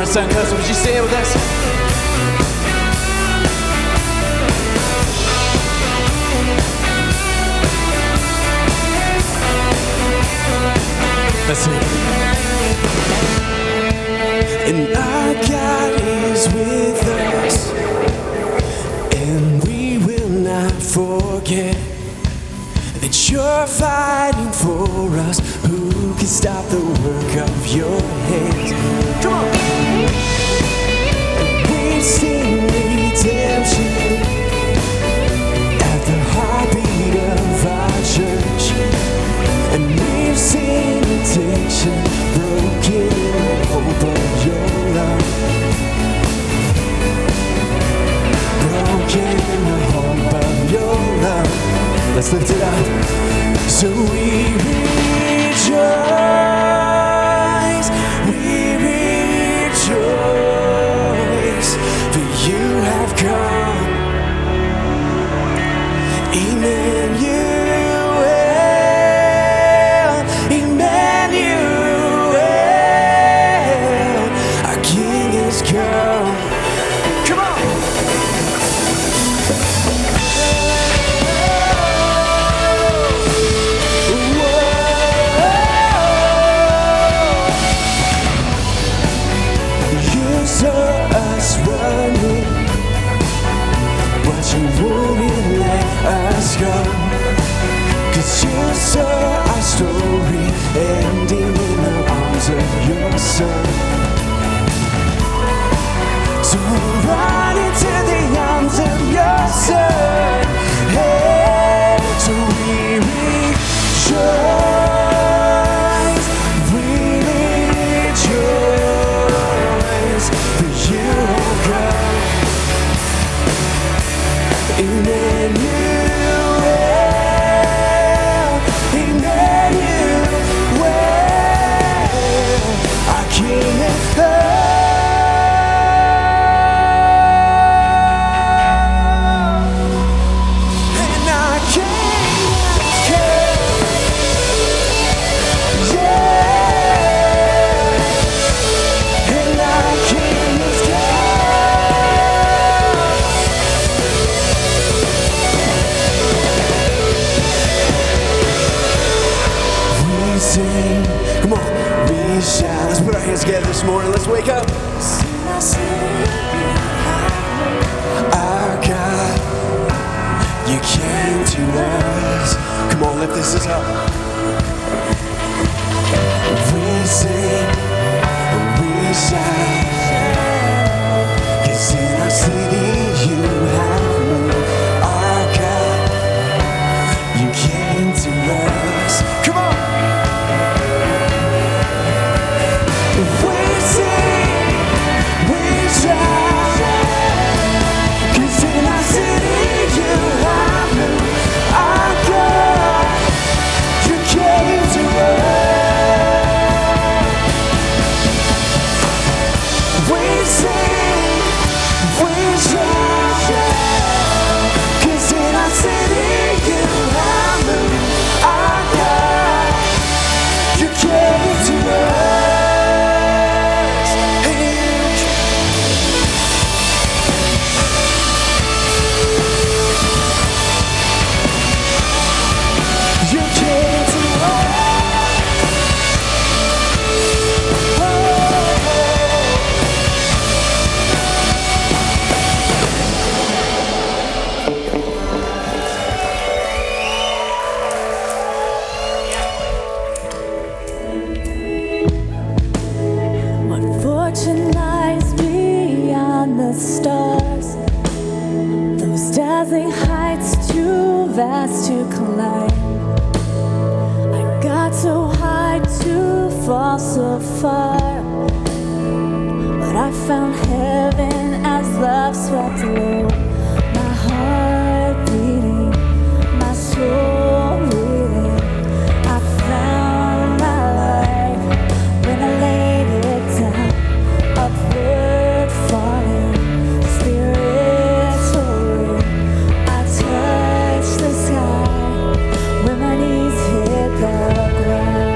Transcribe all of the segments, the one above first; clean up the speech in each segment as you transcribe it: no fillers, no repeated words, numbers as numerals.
Morning Sun Coast. Would you say it with us? Let's see. And our God is with us, and we will not forget that you're fighting for us. Who can stop the work of your hands? Come on! And we've seen redemption at the heartbeat of our church, and we've seen addiction broken in the hope of your love. Broken in the hope of your love. Let's lift it up. So we rejoice, for you have come. Emmanuel, Emmanuel, our King has come. Come on! Saw us running, but you wouldn't let us go. 'Cause you saw our story ending in the arms of your Son. So we run into the arms of your Son. Hey, so we rejoice. Emmanuel, Emmanuel, our King has come. And our King has come. Yeah. And our King has come. Sing. Come on, we shout. Let's put our hands together this morning. Let's wake up. Our God, you came to us. Come on, lift this up. We sing, we shout. 'Cause in our city you have moved. Our God, you came to us. Come on. Vast to climb. I got so high to fall so far, but I found heaven as love swept through. My heart beating, my soul breathing. I found my life when I laid it down. Upward falling, spirit soaring. I touched the sky when my knees hit the ground.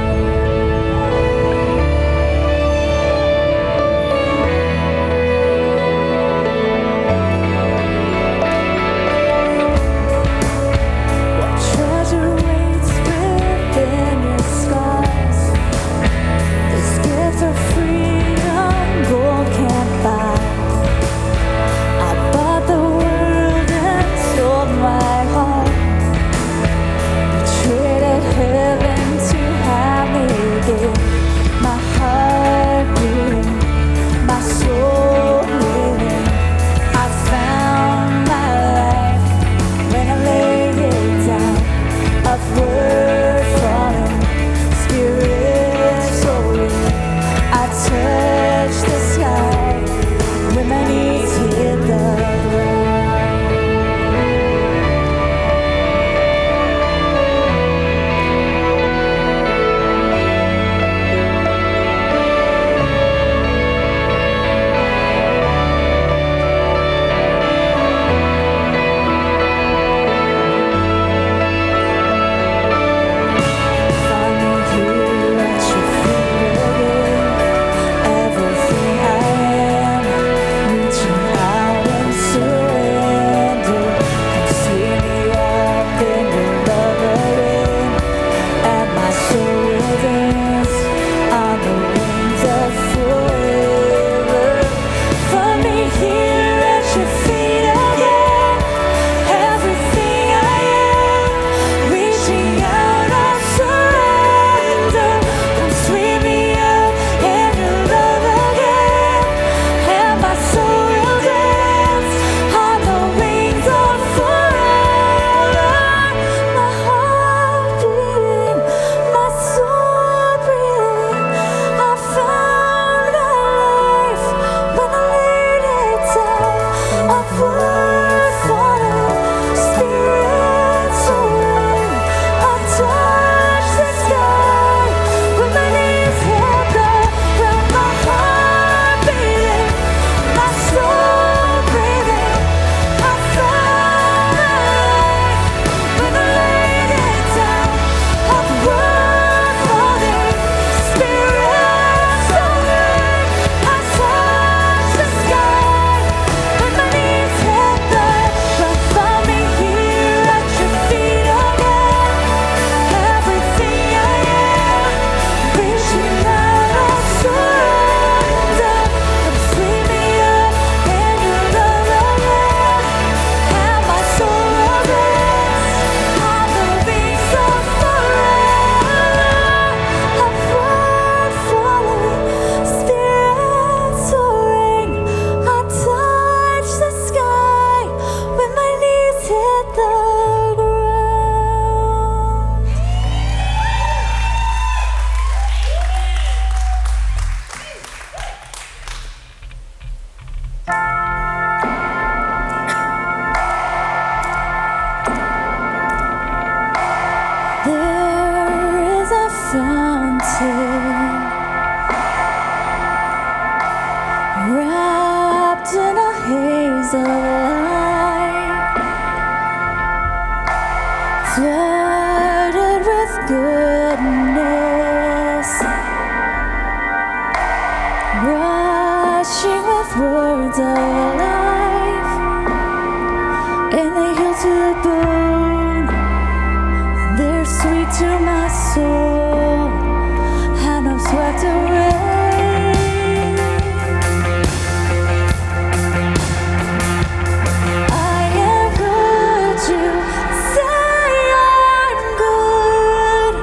sin, wrapped in a haze of light, flooded with goodness, rushing with words of life, and they heal to the bone. They're sweet to my soul, and I'm swept away. I am good, you say I'm good.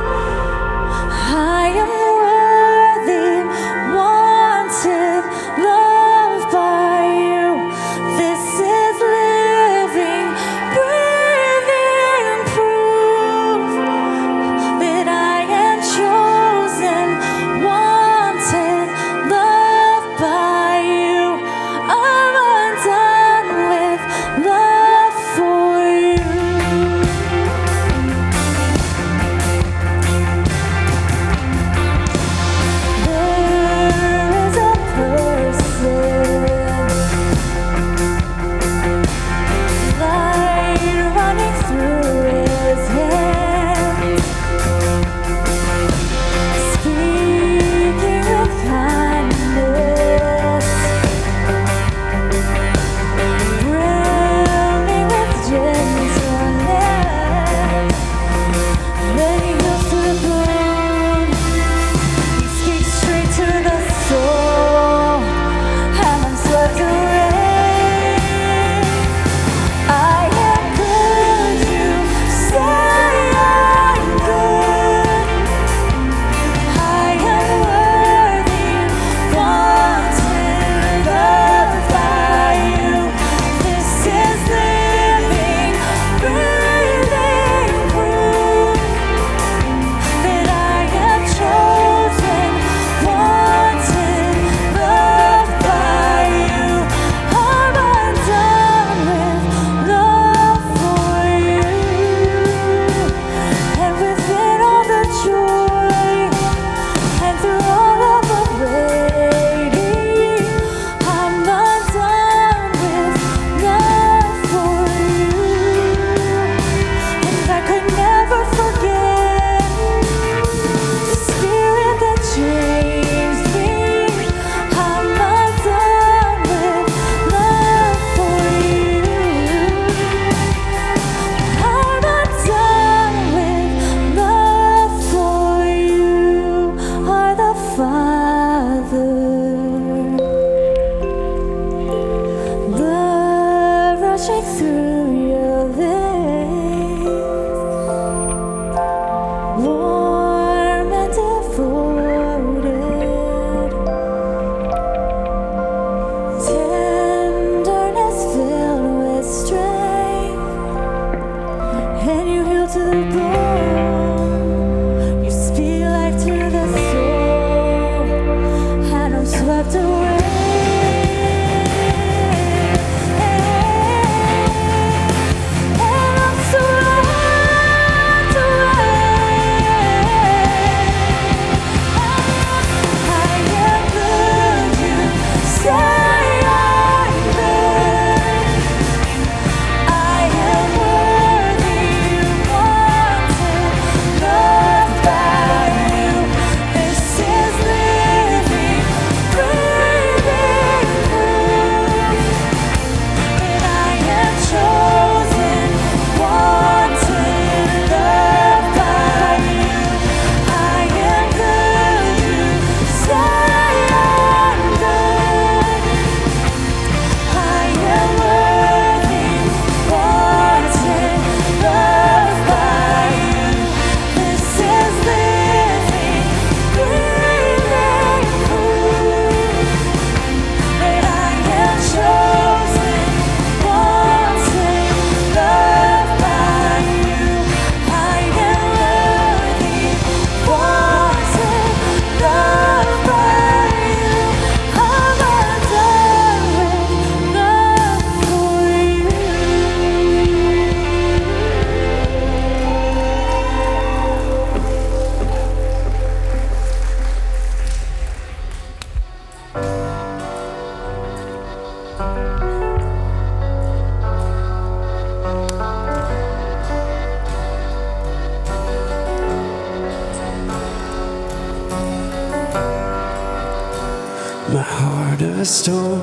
a storm,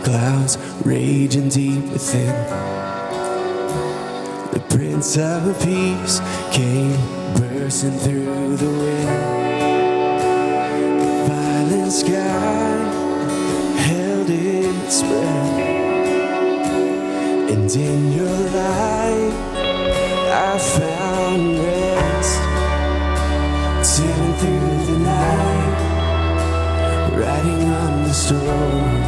clouds raging deep within. The Prince of Peace came bursting through the wind. The violent sky held its breath, and in your light I found rest. Sailing through the night, riding on the storm,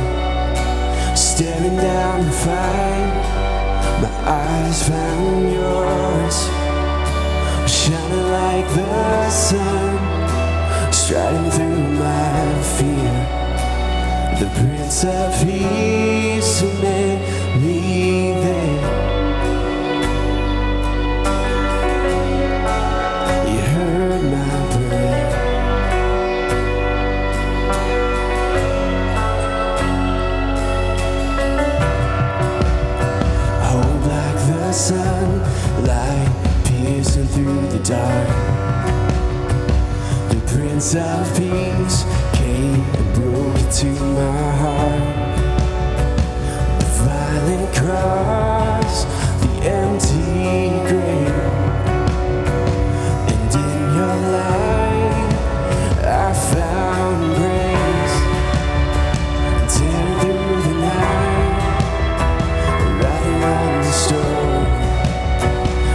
staring down the fight. My eyes found yours, shining like the sun, striding through my fear. The Prince of Peace met me there. You heard my prayer. Hold like the sunlight piercing through the dark. The Prince of Peace came and broke into my heart. The violent cross, the empty grave, and in your light I found grace. Tearing through the night, riding on the storm,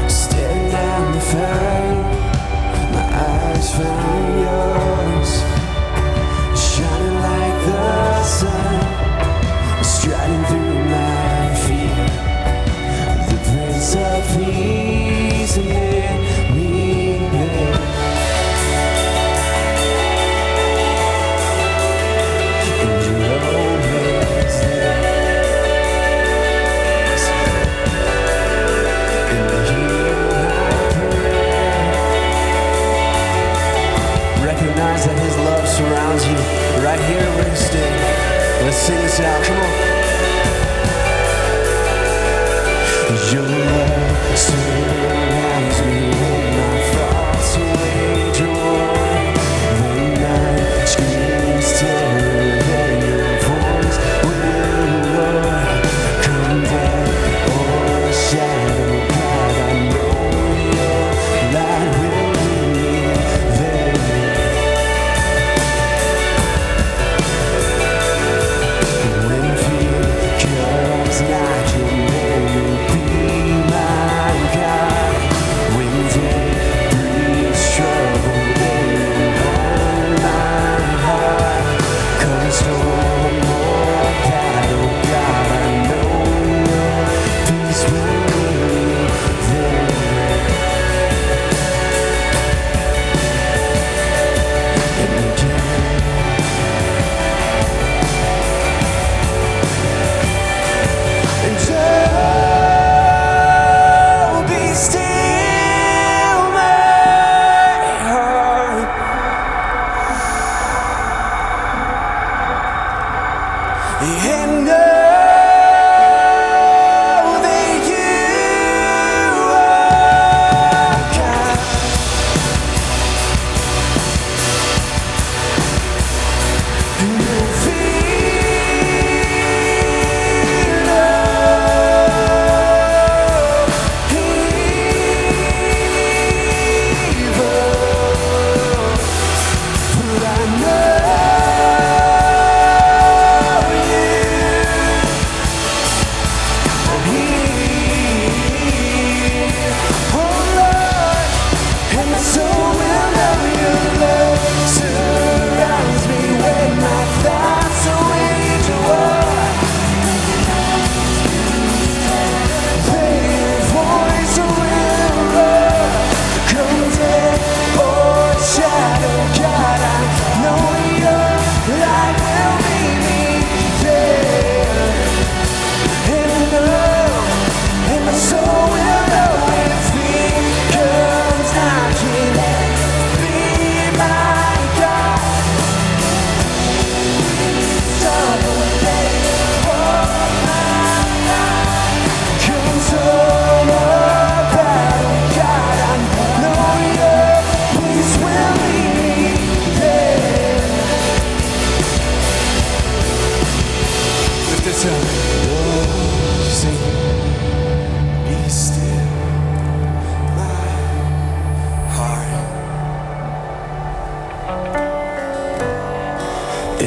staring down the fight. My eyes found yours, shining like the sun, striding through my fear. The Prince of Peace met me there. And you're always there. And you hear my prayer. Recognize that His love surrounds you right here where you stand. Let's sing this out, come on. Your love surrounds me when my thoughts wage war. The night screams terror, then your voice will roar. Come death or shadow, God, I know your light will lead me there. When fear comes knocking, there you'll be my God.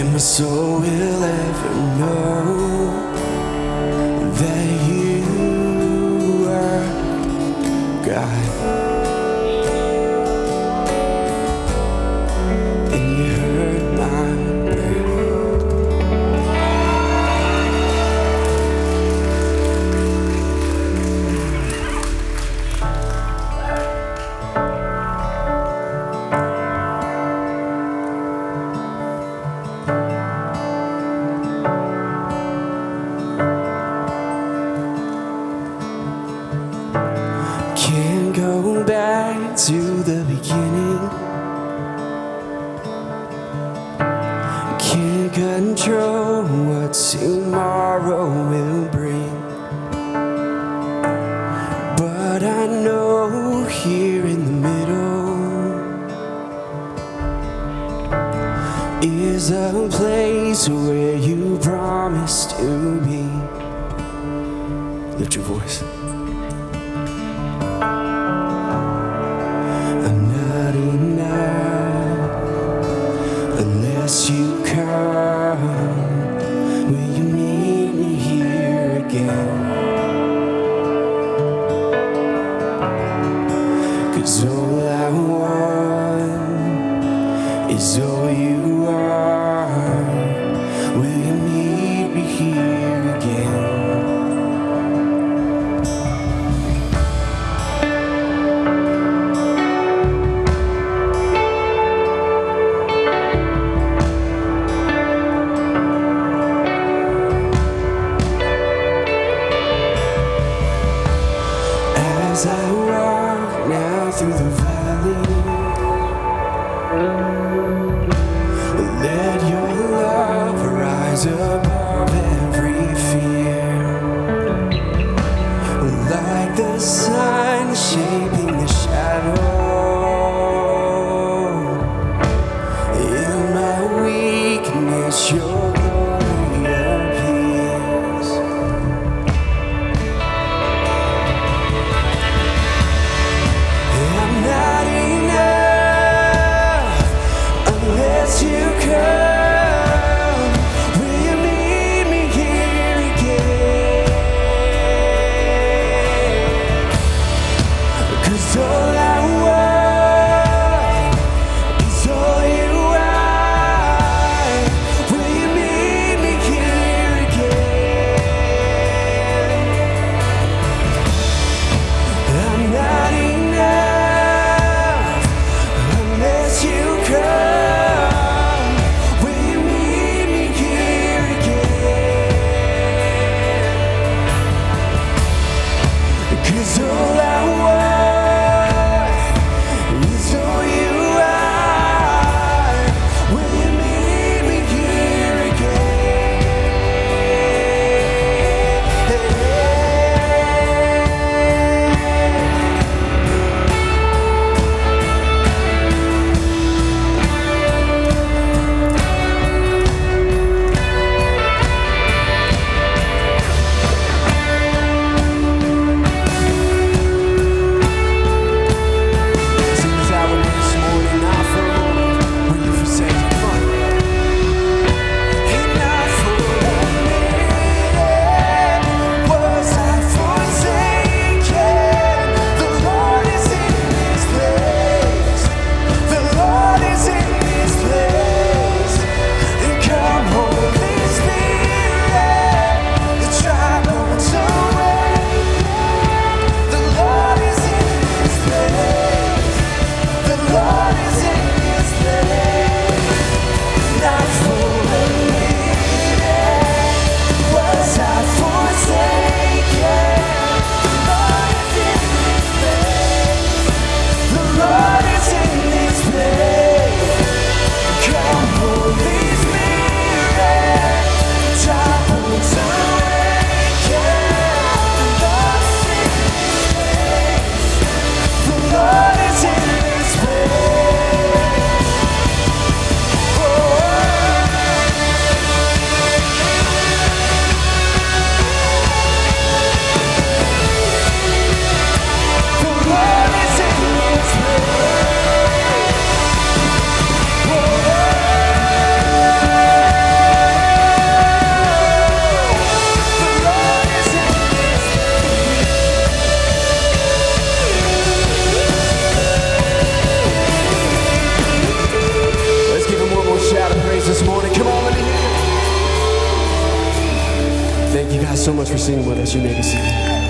and my soul will ever know that you are God. And you heard my prayer. Can't go back to the beginning. Can't control what tomorrow will bring. But I know here in the middle is a place where you promised to be. Lift your voice. I'm not enough unless you come. Will you meet me here again? 'Cause all I want is all you are. Will you meet me here again? As I walk now through the valley, let your love rise above every fear. Like the sun shaping the shadow, in my weakness your glory appears. I'm not enough unless you come. Will you guys so much for singing with us. You may be seated.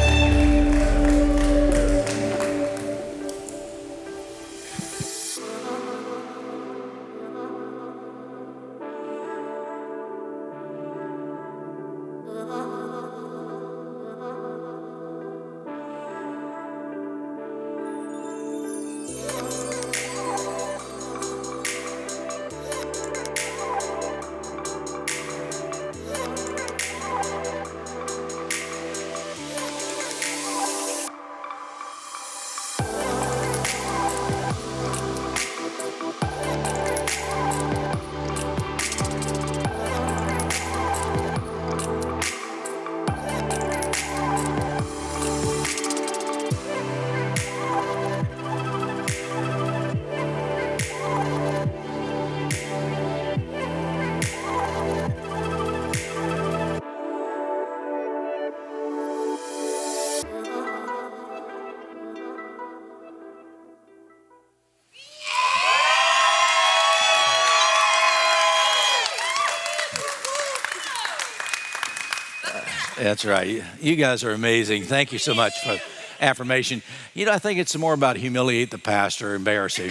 That's right. You guys are amazing. Thank you so much for affirmation. You know, I think it's more about humiliate the pastor, embarrassing.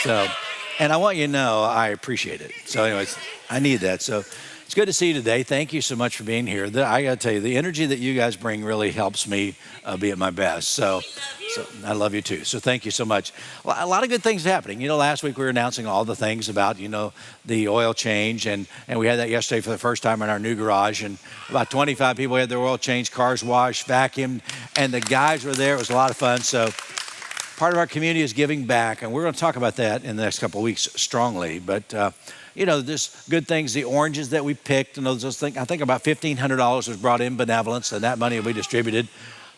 So, and I want you to know I appreciate it. So anyways, I need that. So it's good to see you today. Thank you so much for being here. I got to tell you, the energy that you guys bring really helps me be at my best. So I love you too. So thank you so much. Well, a lot of good things happening. You know, last week we were announcing all the things about, you know, the oil change. And we had that yesterday for the first time in our new garage. And about 25 people had their oil changed, cars washed, vacuumed. And the guys were there. It was a lot of fun. So part of our community is giving back. And we're going to talk about that in the next couple of weeks strongly. But, you know, there's good things, the oranges that we picked. And those things, I think about $1,500 was brought in benevolence. And that money will be distributed.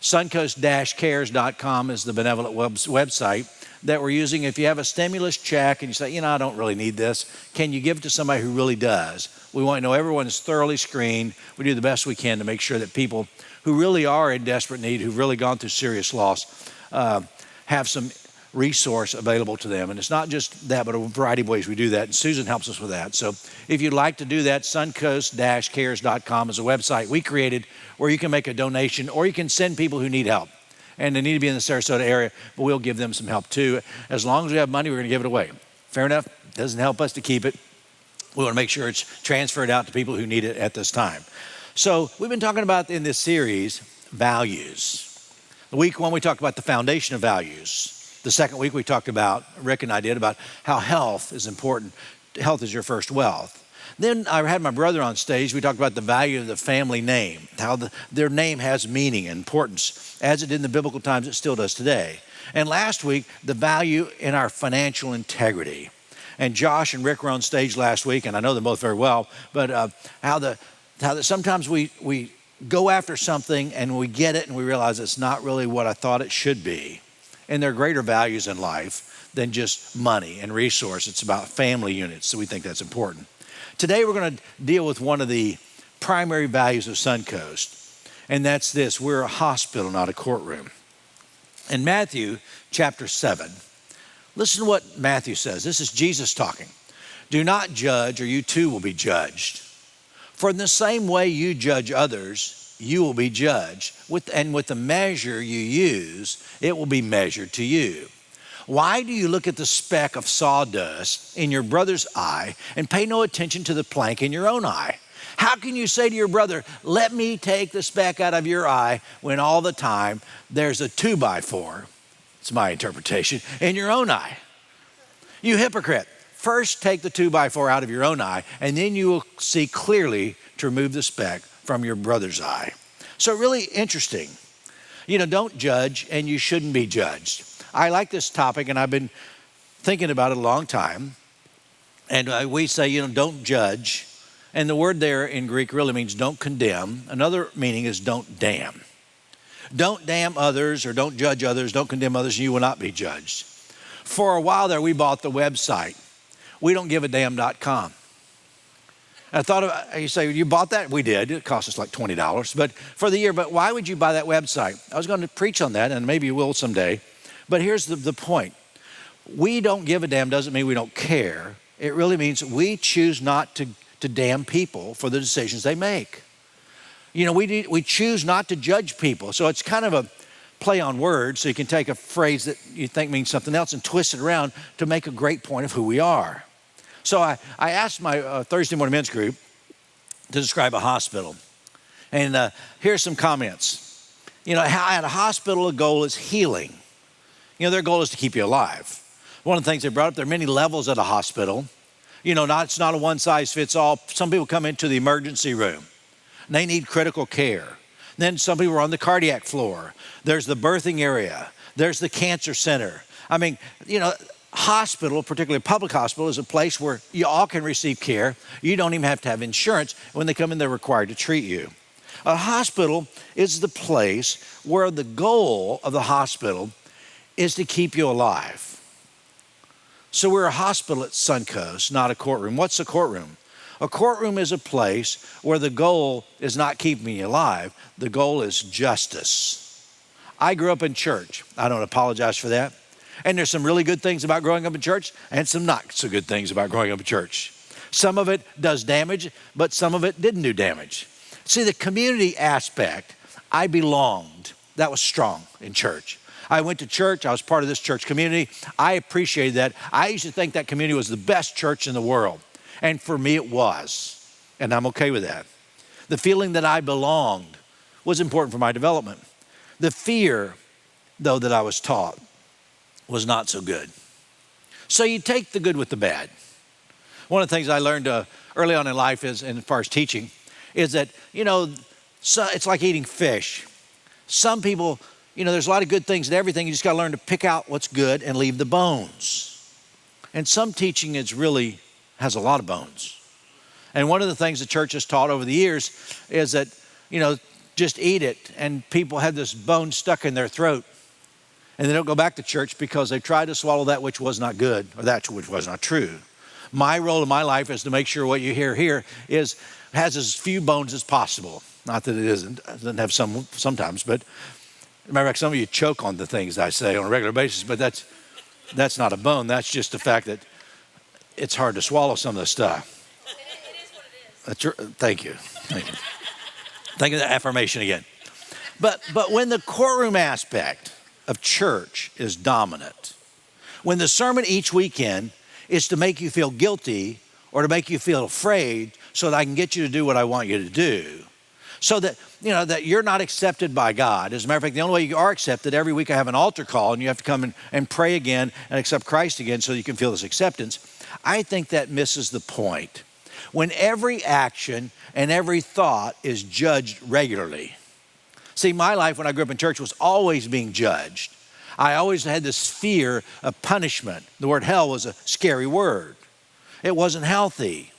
Suncoast-cares.com is the benevolent website that we're using. If you have a stimulus check and you say, you know, I don't really need this, can you give it to somebody who really does? We want to know everyone is thoroughly screened. We do the best we can to make sure that people who really are in desperate need, who've really gone through serious loss, have some resource available to them. And it's not just that, but a variety of ways we do that. And Susan helps us with that. So if you'd like to do that, suncoast-cares.com is a website we created where you can make a donation or you can send people who need help. And they need to be in the Sarasota area, but we'll give them some help too. As long as we have money, we're going to give it away. Fair enough? Doesn't help us to keep it. We want to make sure it's transferred out to people who need it at this time. So we've been talking about in this series, values. The week one, we talked about the foundation of values. The second week, we talked about, Rick and I did, about how health is important. Health is your first wealth. Then I had my brother on stage. We talked about the value of the family name, how their name has meaning and importance. As it did in the biblical times, it still does today. And last week, the value in our financial integrity. And Josh and Rick were on stage last week, and I know them both very well, but how that sometimes we go after something and we get it and we realize it's not really what I thought it should be. And there are greater values in life than just money and resource. It's about family units, so we think that's important. Today we're going to deal with one of the primary values of Suncoast, and that's this: we're a hospital, not a courtroom. In Matthew chapter 7, listen to what Matthew says. This is Jesus talking. Do not judge, or you too will be judged. For in the same way you judge others, you will be judged. And with the measure you use, it will be measured to you. Why do you look at the speck of sawdust in your brother's eye and pay no attention to the plank in your own eye? How can you say to your brother, let me take the speck out of your eye, when all the time there's a 2x4, it's my interpretation, in your own eye? You hypocrite. First take the 2x4 out of your own eye, and then you will see clearly to remove the speck from your brother's eye. So really interesting. You know, don't judge, and you shouldn't be judged. I like this topic, and I've been thinking about it a long time. And we say, you know, don't judge. And the word there in Greek really means don't condemn. Another meaning is don't damn. Don't damn others, or don't judge others, don't condemn others, and you will not be judged. For a while there, we bought the website. We don't give a damn.com. I thought, you say, you bought that? We did. It cost us like $20 but for the year. But why would you buy that website? I was going to preach on that, and maybe you will someday. But here's the point. We don't give a damn doesn't mean we don't care. It really means we choose not to damn people for the decisions they make. We choose not to judge people. So it's kind of a play on words. So you can take a phrase that you think means something else and twist it around to make a great point of who we are. So I asked my Thursday morning men's group to describe a hospital. And here's some comments. At a hospital, the goal is healing. Their goal is to keep you alive. One of the things they brought up, there are many levels at a hospital. It's not a one size fits all. Some people come into the emergency room and they need critical care. Then some people are on the cardiac floor. There's the birthing area. There's the cancer center. Hospital, particularly a public hospital, is a place where you all can receive care. You don't even have to have insurance. When they come in, they're required to treat you. A hospital is the place where the goal of the hospital is to keep you alive. So we're a hospital at Suncoast, not a courtroom. What's a courtroom? A courtroom is a place where the goal is not keeping me alive. The goal is justice. I grew up in church. I don't apologize for that. And there's some really good things about growing up in church and some not so good things about growing up in church. Some of it does damage, but some of it didn't do damage. See, the community aspect, I belonged. That was strong in church. I went to church. I was part of this church community. I appreciated that. I used to think that community was the best church in the world. And for me, it was. And I'm okay with that. The feeling that I belonged was important for my development. The fear, though, that I was taught was not so good. So you take the good with the bad. One of the things I learned early on in life is, and as far as teaching, is that, it's like eating fish. Some people, there's a lot of good things in everything. You just got to learn to pick out what's good and leave the bones. And some teaching has a lot of bones. And one of the things the church has taught over the years is that, just eat it. And people have this bone stuck in their throat. And they don't go back to church because they tried to swallow that which was not good or that which was not true. My role in my life is to make sure what you hear here has as few bones as possible. Not that it doesn't have some sometimes, but remember, some of you choke on the things I say on a regular basis, but that's not a bone. That's just the fact that it's hard to swallow some of the stuff. It is what it is. Thank you. Thank you for the affirmation again. But when the courtroom aspect of church is dominant, when the sermon each weekend is to make you feel guilty or to make you feel afraid so that I can get you to do what I want you to do, so that, that you're not accepted by God. As a matter of fact, the only way you are accepted, every week I have an altar call and you have to come and pray again and accept Christ again so you can feel this acceptance. I think that misses the point. When every action and every thought is judged regularly. See, my life when I grew up in church was always being judged. I always had this fear of punishment. The word hell was a scary word. It wasn't healthy.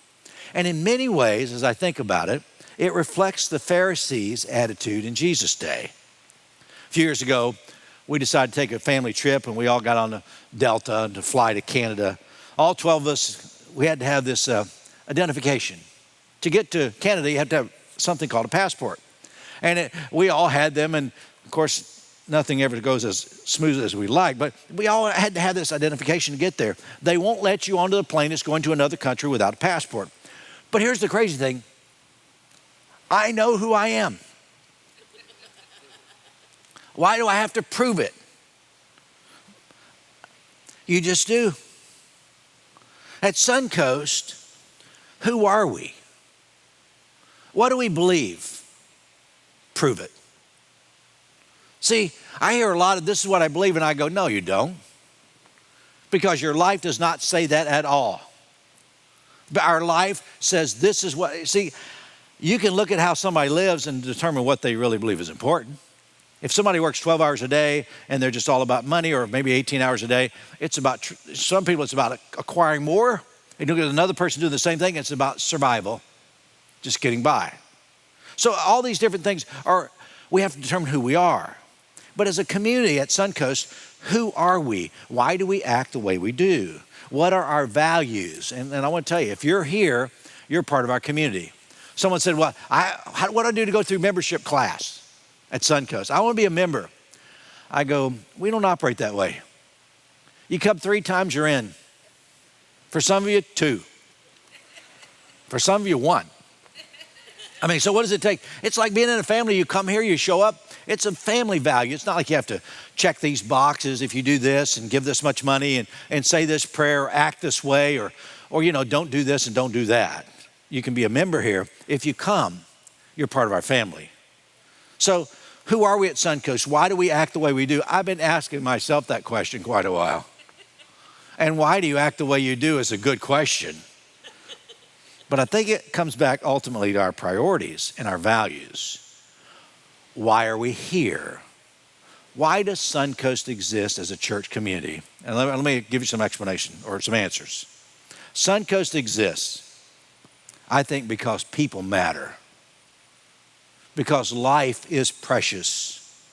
And in many ways, as I think about it, it reflects the Pharisees' attitude in Jesus' day. A few years ago, we decided to take a family trip and we all got on the Delta to fly to Canada. All 12 of us, we had to have this identification. To get to Canada, you have to have something called a passport. And we all had them, and of course, nothing ever goes as smooth as we like, but we all had to have this identification to get there. They won't let you onto the plane that's going to another country without a passport. But here's the crazy thing. I know who I am. Why do I have to prove it? You just do. At Suncoast, who are we? What do we believe? Prove it. See, I hear a lot of this is what I believe, and I go, no, you don't. Because your life does not say that at all. But our life says this is what, see, you can look at how somebody lives and determine what they really believe is important. If somebody works 12 hours a day and they're just all about money, or maybe 18 hours a day, it's about, some people it's about acquiring more. And you look at another person doing the same thing, it's about survival, just getting by. So all these different things we have to determine who we are. But as a community at Suncoast, who are we? Why do we act the way we do? What are our values? And I want to tell you, if you're here, you're part of our community. Someone said, well, what do I do to go through membership class at Suncoast? I want to be a member. I go, we don't operate that way. You come 3 times, you're in. For some of you, 2. For some of you, 1. I mean, so what does it take? It's like being in a family. You come here, you show up. It's a family value. It's not like you have to check these boxes if you do this and give this much money and say this prayer or act this way or don't do this and don't do that. You can be a member here. If you come, you're part of our family. So who are we at Suncoast? Why do we act the way we do? I've been asking myself that question quite a while. And why do you act the way you do is a good question. But I think it comes back ultimately to our priorities and our values. Why are we here? Why does Suncoast exist as a church community? And let me give you some explanation or some answers. Suncoast exists, I think, because people matter. Because life is precious.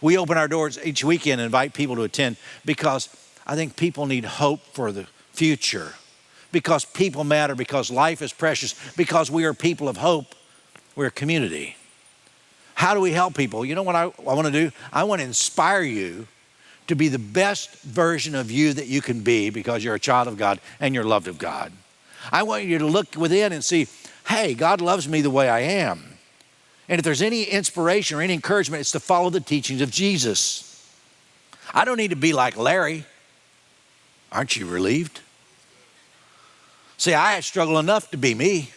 We open our doors each weekend and invite people to attend because I think people need hope for the future. Because people matter, because life is precious, because we are people of hope. We're a community. How do we help people? You know what I want to do? I want to inspire you to be the best version of you that you can be because you're a child of God and you're loved of God. I want you to look within and see, hey, God loves me the way I am. And if there's any inspiration or any encouragement, it's to follow the teachings of Jesus. I don't need to be like Larry. Aren't you relieved? See, I struggle enough to be me.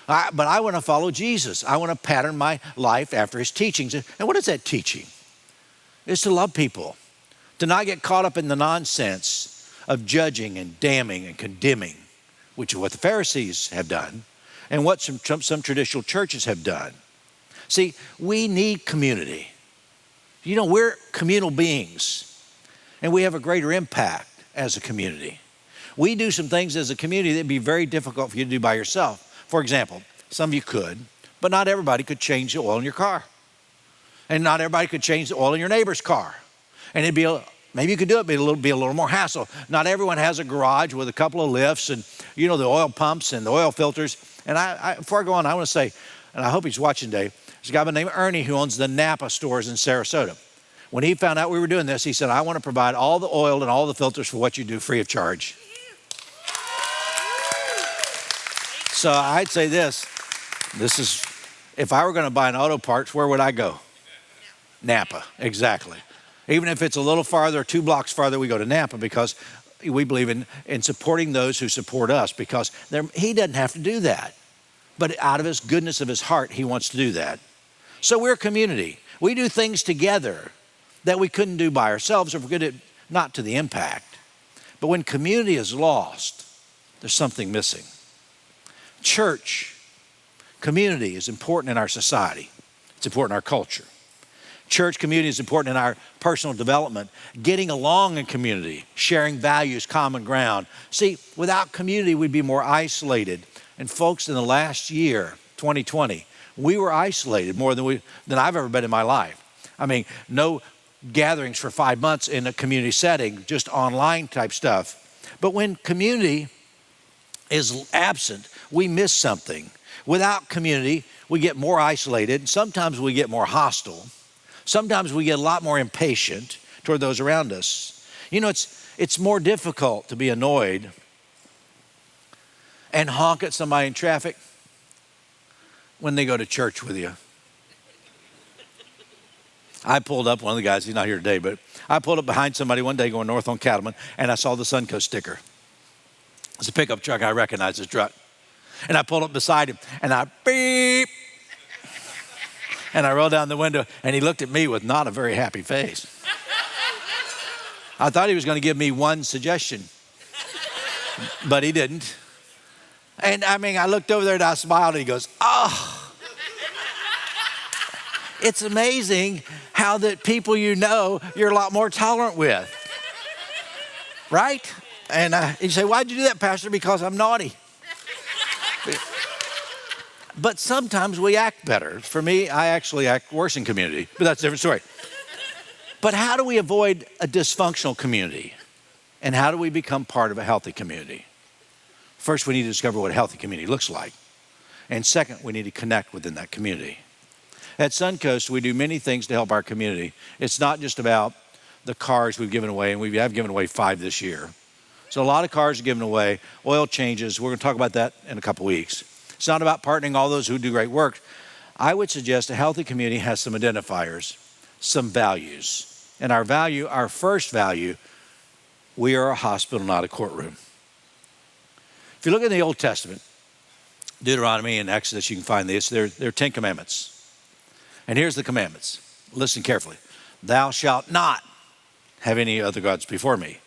But I want to follow Jesus. I want to pattern my life after his teachings. And what is that teaching? It's to love people, to not get caught up in the nonsense of judging and damning and condemning, which is what the Pharisees have done and what some traditional churches have done. See, we need community. You know, we're communal beings, and we have a greater impact as a community. We do some things as a community that would be very difficult for you to do by yourself. For example, some of you could, but not everybody could change the oil in your car. And not everybody could change the oil in your neighbor's car. And maybe you could do it, but it'll be a little more hassle. Not everyone has a garage with a couple of lifts and, the oil pumps and the oil filters. And before I go on, I want to say, and I hope he's watching today, there's a guy by the name of Ernie who owns the Napa stores in Sarasota. When he found out we were doing this, he said, I want to provide all the oil and all the filters for what you do free of charge. So I'd say this is, if I were going to buy an auto parts, where would I go? Napa, exactly. Even if it's a little farther, 2 blocks farther, we go to Napa because we believe in supporting those who support us because he doesn't have to do that. But out of his goodness of his heart, he wants to do that. So we're a community. We do things together that we couldn't do by ourselves if we're good not to the impact. But when community is lost, there's something missing. Church, community is important in our society. It's important in our culture. Church community is important in our personal development, getting along in community, sharing values, common ground. See, without community, we'd be more isolated. And folks, in the last year, 2020, we were isolated more than I've ever been in my life. I mean, no gatherings for 5 months in a community setting, just online type stuff. But when community is absent, we miss something. Without community, we get more isolated. Sometimes we get more hostile. Sometimes we get a lot more impatient toward those around us. It's more difficult to be annoyed and honk at somebody in traffic when they go to church with you. I pulled up, one of the guys, he's not here today, but I pulled up behind somebody one day going north on Cattleman, and I saw the Suncoast sticker. It's a pickup truck. I recognized his truck. And I pulled up beside him, and I beep. And I rolled down the window, and he looked at me with not a very happy face. I thought he was going to give me one suggestion, but he didn't. And I looked over there, and I smiled, and he goes, oh. It's amazing how that people you're a lot more tolerant with, right? And you say, why'd you do that, Pastor? Because I'm naughty. But sometimes we act better. For me, I actually act worse in community, but that's a different story. But how do we avoid a dysfunctional community? And how do we become part of a healthy community? First, we need to discover what a healthy community looks like. And second, we need to connect within that community. At Suncoast, we do many things to help our community. It's not just about the cars we've given away, and we have given away 5 this year. So a lot of cars are given away, oil changes. We're going to talk about that in a couple weeks. It's not about partnering all those who do great work. I would suggest a healthy community has some identifiers, some values. And our first value, we are a hospital, not a courtroom. If you look in the Old Testament, Deuteronomy and Exodus, you can find this. There are 10 commandments. And here's the commandments. Listen carefully. Thou shalt not have any other gods before me.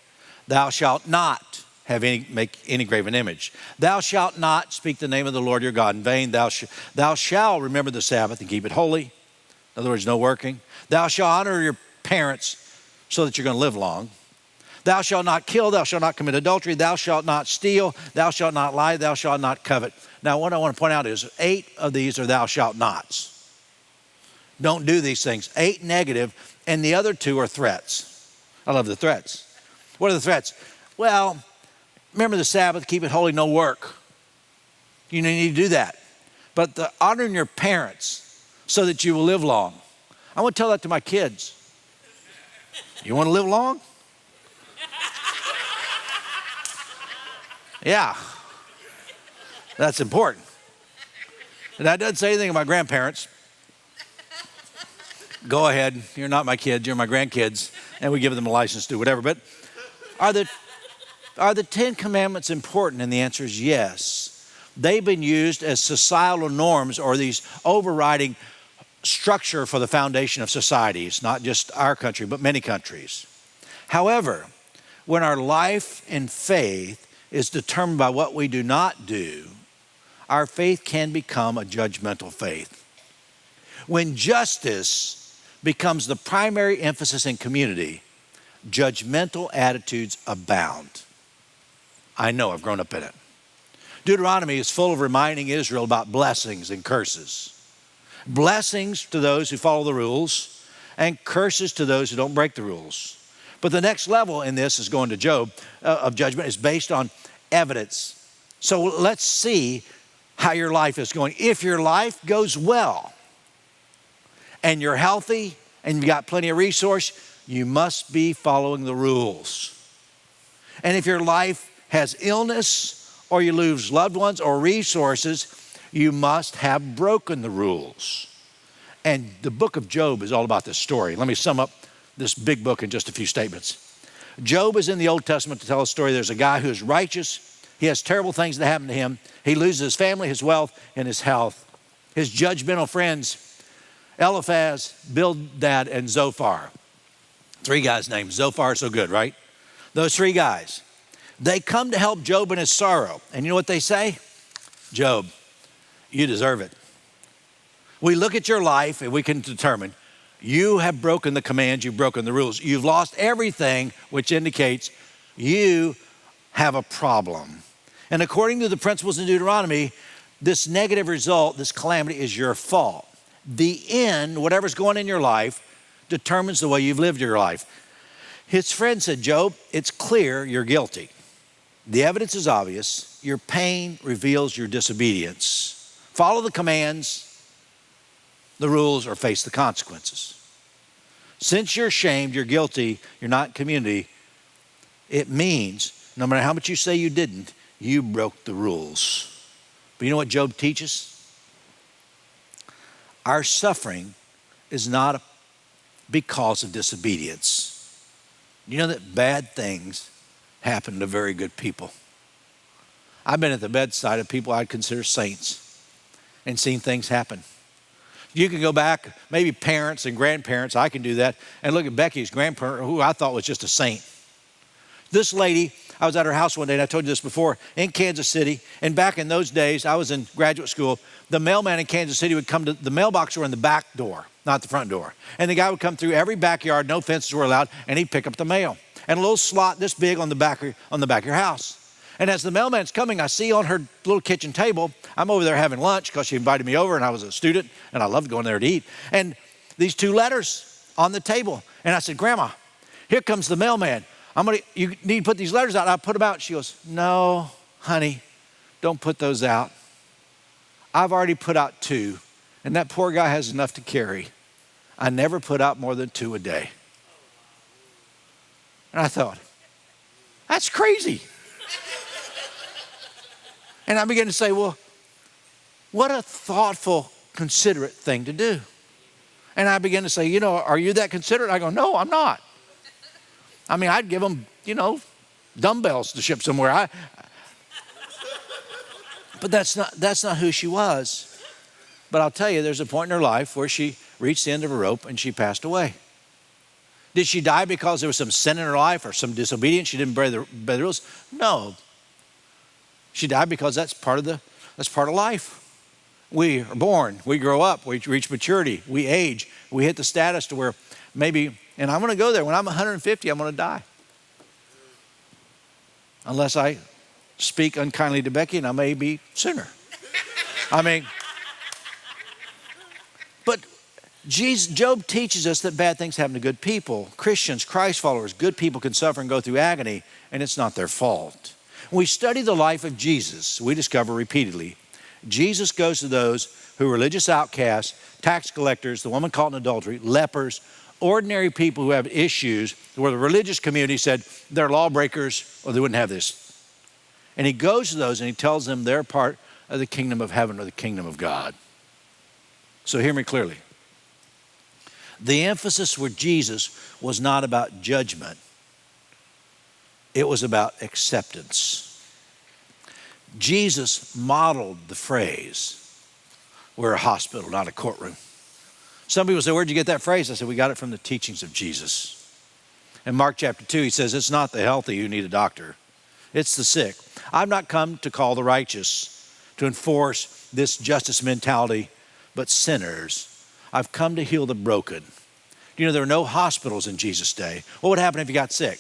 Thou shalt not make any graven image. Thou shalt not speak the name of the Lord your God in vain. Thou shalt remember the Sabbath and keep it holy. In other words, no working. Thou shalt honor your parents so that you're going to live long. Thou shalt not kill. Thou shalt not commit adultery. Thou shalt not steal. Thou shalt not lie. Thou shalt not covet. Now, what I want to point out is 8 of these are thou shalt nots. Don't do these things. 8 negative, and the other 2 are threats. I love the threats. What are the threats? Well, remember the Sabbath, keep it holy, no work. You need to do that. But honoring your parents so that you will live long. I want to tell that to my kids. You want to live long? Yeah. That's important. And that doesn't say anything about grandparents. Go ahead. You're not my kids. You're my grandkids. And we give them a license to do whatever. But are the 10 commandments important? And the answer is yes. They've been used as societal norms or these overriding structure for the foundation of societies, not just our country, but many countries. However, when our life and faith is determined by what we do not do, our faith can become a judgmental faith. When justice becomes the primary emphasis in community, judgmental attitudes abound. I know, I've grown up in it. Deuteronomy is full of reminding Israel about blessings and curses. Blessings to those who follow the rules and curses to those who don't break the rules. But the next level in this is going to Job of judgment is based on evidence. So let's see how your life is going. If your life goes well and you're healthy and you've got plenty of resource, you must be following the rules. And if your life has illness or you lose loved ones or resources, you must have broken the rules. And the book of Job is all about this story. Let me sum up this big book in just a few statements. Job is in the Old Testament to tell a story. There's a guy who is righteous. He has terrible things that happen to him. He loses his family, his wealth, and his health. His judgmental friends, Eliphaz, Bildad, and Zophar. 3 guys named Zophar, so good, right? Those 3 guys. They come to help Job in his sorrow. And you know what they say? Job, you deserve it. We look at your life and we can determine you have broken the commands, you've broken the rules. You've lost everything, which indicates you have a problem. And according to the principles in Deuteronomy, this negative result, this calamity is your fault. The end, whatever's going in your life, determines the way you've lived your life. His friend said, Job, it's clear you're guilty. The evidence is obvious. Your pain reveals your disobedience. Follow the commands, the rules, or face the consequences. Since you're shamed, you're guilty, you're not in community, it means no matter how much you say you didn't, you broke the rules. But you know what Job teaches? Our suffering is not because of disobedience. You know that bad things happen to very good people. I've been at the bedside of people I'd consider saints and seen things happen. You can go back, maybe parents and grandparents, I can do that, and look at Becky's grandparent, who I thought was just a saint. This lady, I was at her house one day, and I told you this before, in Kansas City, and back in those days, I was in graduate school, the mailman in Kansas City would come to, the mailbox were in the back door, not the front door. And the guy would come through every backyard, no fences were allowed, and he'd pick up the mail. And a little slot this big on the back of your house. And as the mailman's coming, I see on her little kitchen table, I'm over there having lunch because she invited me over and I was a student and I loved going there to eat. And these 2 letters on the table. And I said, Grandma, here comes the mailman. You need to put these letters out. I put them out. She goes, no, honey, don't put those out. I've already put out 2 and that poor guy has enough to carry. I never put out more than 2 a day. And I thought, that's crazy. And I began to say, well, What a thoughtful, considerate thing to do. And I began to say, are you that considerate? I go, no, I'm not. I mean, I'd give them, dumbbells to ship somewhere. But that's not who she was. But I'll tell you, there's a point in her life where she reached the end of her rope and she passed away. Did she die because there was some sin in her life or some disobedience? She didn't obey the rules? No. She died because that's part of life. We are born, we grow up, we reach maturity, we age, we hit the status to where maybe, and I'm going to go there, when I'm 150, I'm going to die. Unless I speak unkindly to Becky, and I may be sooner. But Job teaches us that bad things happen to good people. Christians, Christ followers, good people can suffer and go through agony, and it's not their fault. When we study the life of Jesus, we discover repeatedly, Jesus goes to those who are religious outcasts, tax collectors, the woman caught in adultery, lepers, ordinary people who have issues where the religious community said they're lawbreakers or they wouldn't have this. And he goes to those and he tells them they're part of the kingdom of heaven or the kingdom of God. So hear me clearly. The emphasis with Jesus was not about judgment. It was about acceptance. Jesus modeled the phrase, we're a hospital, not a courtroom. Some people say, where'd you get that phrase? I said, we got it from the teachings of Jesus. In Mark chapter 2, he says, it's not the healthy who need a doctor. It's the sick. I've not come to call the righteous, to enforce this justice mentality, but sinners. I've come to heal the broken. There were no hospitals in Jesus' day. What would happen if you got sick?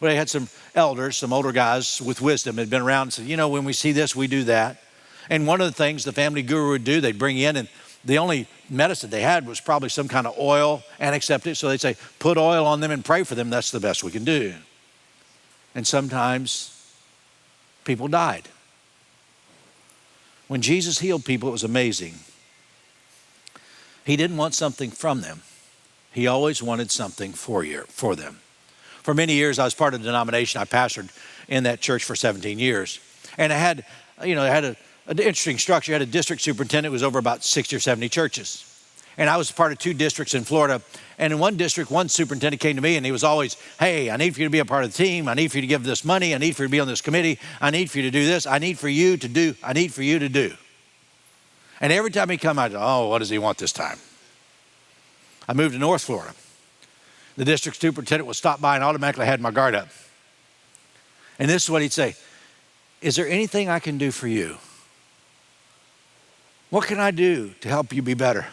Well, they had some elders, some older guys with wisdom had been around and said, when we see this, we do that. And one of the things the family guru would do, they'd bring you in, and the only medicine they had was probably some kind of oil, antiseptic. So they'd say, put oil on them and pray for them. That's the best we can do. And sometimes people died. When Jesus healed people, it was amazing. He didn't want something from them. He always wanted something for them. For many years, I was part of the denomination. I pastored in that church for 17 years. And it had an interesting structure. It had a district superintendent who was over about 60 or 70 churches. And I was part of 2 districts in Florida. And in one district, one superintendent came to me and he was always, hey, I need for you to be a part of the team. I need for you to give this money. I need for you to be on this committee. I need for you to do this. I need for you to do. I need for you to do. And every time he'd come, I'd go, oh, what does he want this time? I moved to North Florida. The district superintendent would stop by and automatically had my guard up. And this is what he'd say, is there anything I can do for you? What can I do to help you be better?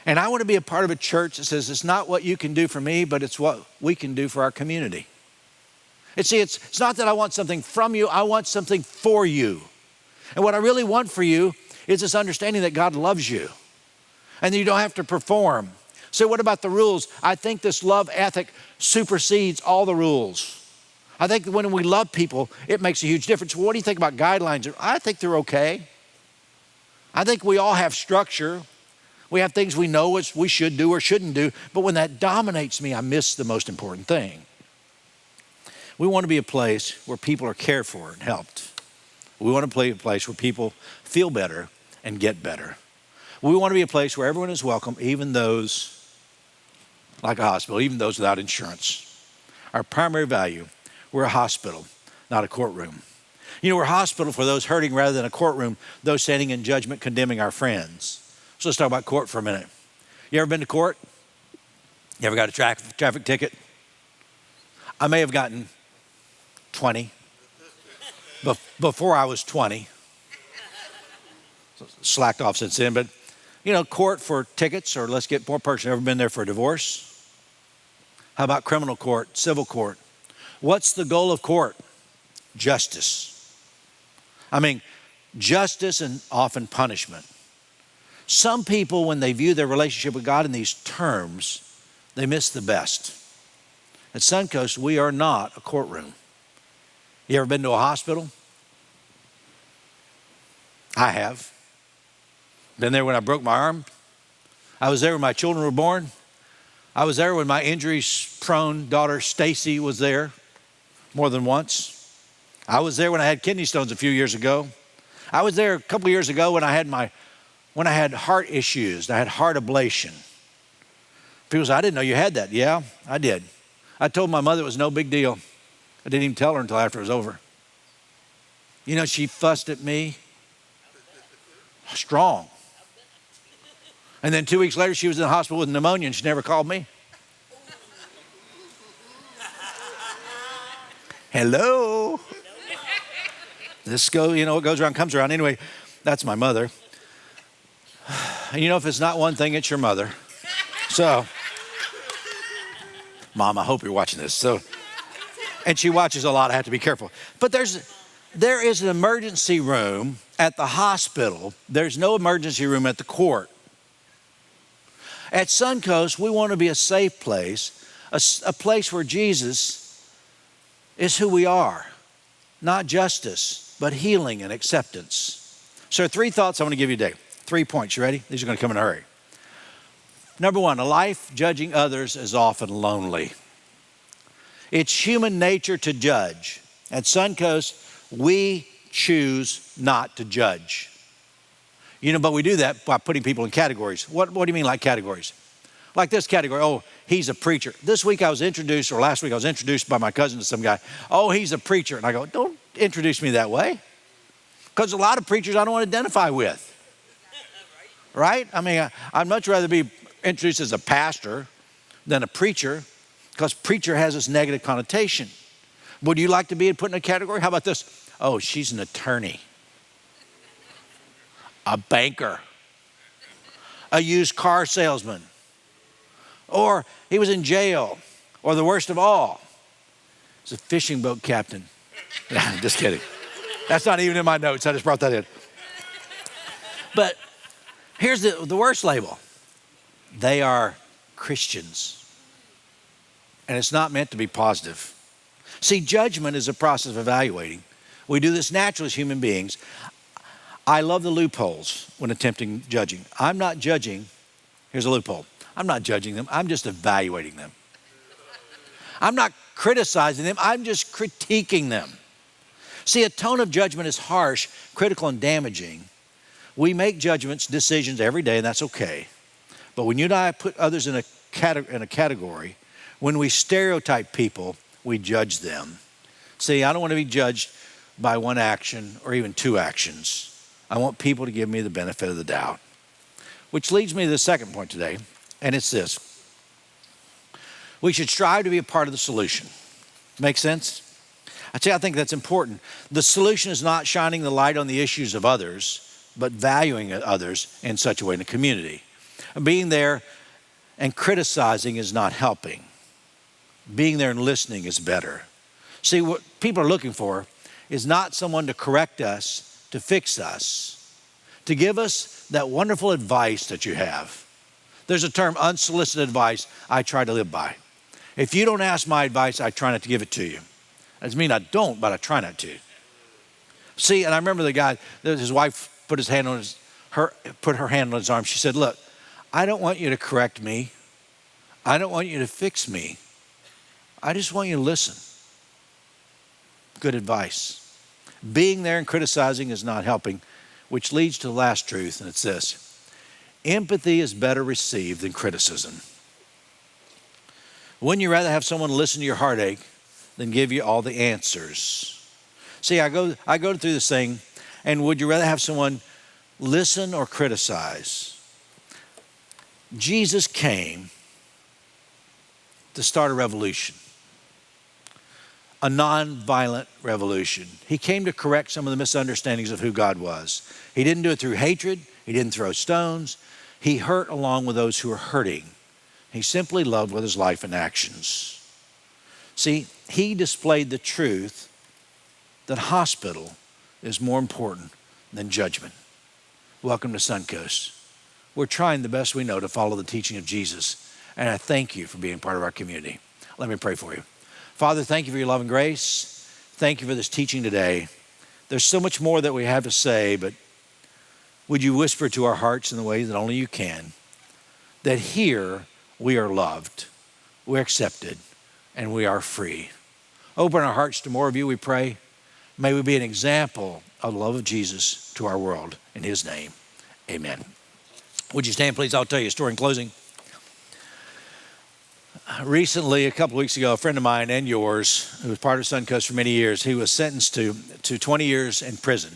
And I want to be a part of a church that says it's not what you can do for me, but it's what we can do for our community. And see, it's not that I want something from you, I want something for you. And what I really want for you is this understanding that God loves you and that you don't have to perform. So what about the rules? I think this love ethic supersedes all the rules. I think that when we love people, it makes a huge difference. What do you think about guidelines? I think they're okay. I think we all have structure. We have things we know what we should do or shouldn't do. But when that dominates me, I miss the most important thing. We want to be a place where people are cared for and helped. We want to be a place where people feel better and get better. We want to be a place where everyone is welcome, even those like a hospital, even those without insurance. Our primary value, we're a hospital, not a courtroom. We're a hospital for those hurting rather than a courtroom, those standing in judgment, condemning our friends. So let's talk about court for a minute. You ever been to court? You ever got a traffic ticket? I may have gotten 20 before I was 20. Slacked off since then, but court for tickets, or let's get more personal. Ever been there for a divorce? How about criminal court, civil court? What's the goal of court? Justice. Justice and often punishment. Some people, when they view their relationship with God in these terms, they miss the best. At Suncoast, we are not a courtroom. You ever been to a hospital? I have. Been there when I broke my arm. I was there when my children were born. I was there when my injury-prone daughter Stacy was there more than once. I was there when I had kidney stones a few years ago. I was there a couple of years ago when I had heart issues. I had heart ablation. People say, I didn't know you had that. Yeah, I did. I told my mother it was no big deal. I didn't even tell her until after it was over. You know, she fussed at me. Strong. And then 2 weeks later, she was in the hospital with pneumonia and she never called me. Hello. What goes around comes around. Anyway, that's my mother. And if it's not one thing, it's your mother. So, Mom, I hope you're watching this. And she watches a lot. I have to be careful. But there is an emergency room at the hospital. There's no emergency room at the court. At Suncoast, we want to be a safe place, a place where Jesus is who we are, not justice, but healing and acceptance. So 3 thoughts I want to give you today. 3 points. You ready? These are going to come in a hurry. Number 1, a life judging others is often lonely. It's human nature to judge. At Suncoast, we choose not to judge. But we do that by putting people in categories. What do you mean like categories? Like this category, oh, he's a preacher. Last week I was introduced by my cousin to some guy. Oh, he's a preacher. And I go, don't introduce me that way. Because a lot of preachers I don't want to identify with. Right? I mean, I'd much rather be introduced as a pastor than a preacher, because preacher has this negative connotation. Would you like to be put in a category? How about this? Oh, she's an attorney. A banker. A used car salesman. Or he was in jail. Or the worst of all, he's a fishing boat captain. Just kidding. That's not even in my notes. I just brought that in. But here's the worst label. They are Christians. And it's not meant to be positive. See, judgment is a process of evaluating. We do this naturally as human beings. I love the loopholes when attempting judging. I'm not judging. Here's a loophole. I'm not judging them. I'm just evaluating them. I'm not criticizing them. I'm just critiquing them. See, a tone of judgment is harsh, critical, and damaging. We make judgments, decisions every day, and that's okay. But when you and I put others in a category, when we stereotype people, we judge them. See, I don't want to be judged by one action or even 2 actions. I want people to give me the benefit of the doubt. Which leads me to the second point today, and it's this. We should strive to be a part of the solution. Make sense? I think that's important. The solution is not shining the light on the issues of others, but valuing others in such a way in the community. Being there and criticizing is not helping. Being there and listening is better. See, what people are looking for is not someone to correct us, to fix us, to give us that wonderful advice that you have. There's a term, unsolicited advice, I try to live by. If you don't ask my advice, I try not to give it to you. That doesn't mean I don't, but I try not to. See, and I remember the guy, his wife put her hand on his arm. She said, look, I don't want you to correct me. I don't want you to fix me. I just want you to listen. Good advice. Being there and criticizing is not helping, which leads to the last truth, and it's this. Empathy is better received than criticism. Wouldn't you rather have someone listen to your heartache than give you all the answers? See, I go through this thing, and would you rather have someone listen or criticize? Jesus came to start a revolution, a nonviolent revolution. He came to correct some of the misunderstandings of who God was. He didn't do it through hatred. He didn't throw stones. He hurt along with those who were hurting. He simply loved with his life and actions. See, he displayed the truth that hospital is more important than judgment. Welcome to Suncoast. We're trying the best we know to follow the teaching of Jesus, and I thank you for being part of our community. Let me pray for you. Father, thank you for your love and grace. Thank you for this teaching today. There's so much more that we have to say, but would you whisper to our hearts in the way that only you can, that here we are loved, we're accepted, and we are free. Open our hearts to more of you, we pray. May we be an example of the love of Jesus to our world. In his name, amen. Would you stand, please? I'll tell you a story in closing. Recently, a couple of weeks ago, a friend of mine and yours, who was part of Suncoast for many years, he was sentenced to 20 years in prison.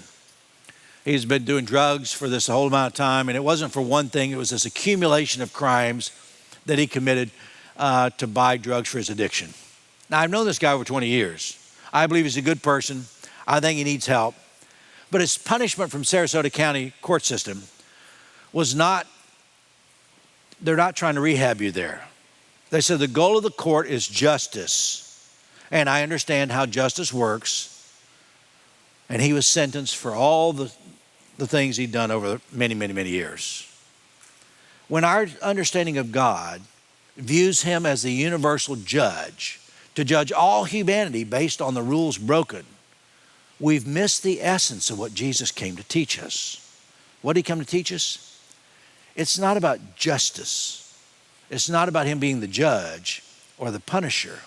He's been doing drugs for this whole amount of time, and it wasn't for one thing. It was this accumulation of crimes that he committed to buy drugs for his addiction. Now, I've known this guy over 20 years. I believe he's a good person. I think he needs help. But his punishment from Sarasota County court system was not, they're not trying to rehab you there. They said the goal of the court is justice. And I understand how justice works. And he was sentenced for all the things he'd done over many, many, many years. When our understanding of God views him as the universal judge, to judge all humanity based on the rules broken, we've missed the essence of what Jesus came to teach us. What did he come to teach us? It's not about justice. It's not about him being the judge or the punisher.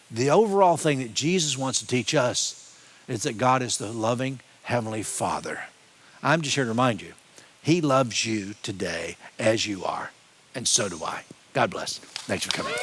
The overall thing that Jesus wants to teach us is that God is the loving Heavenly Father. I'm just here to remind you, he loves you today as you are, and so do I. God bless. Thanks for coming.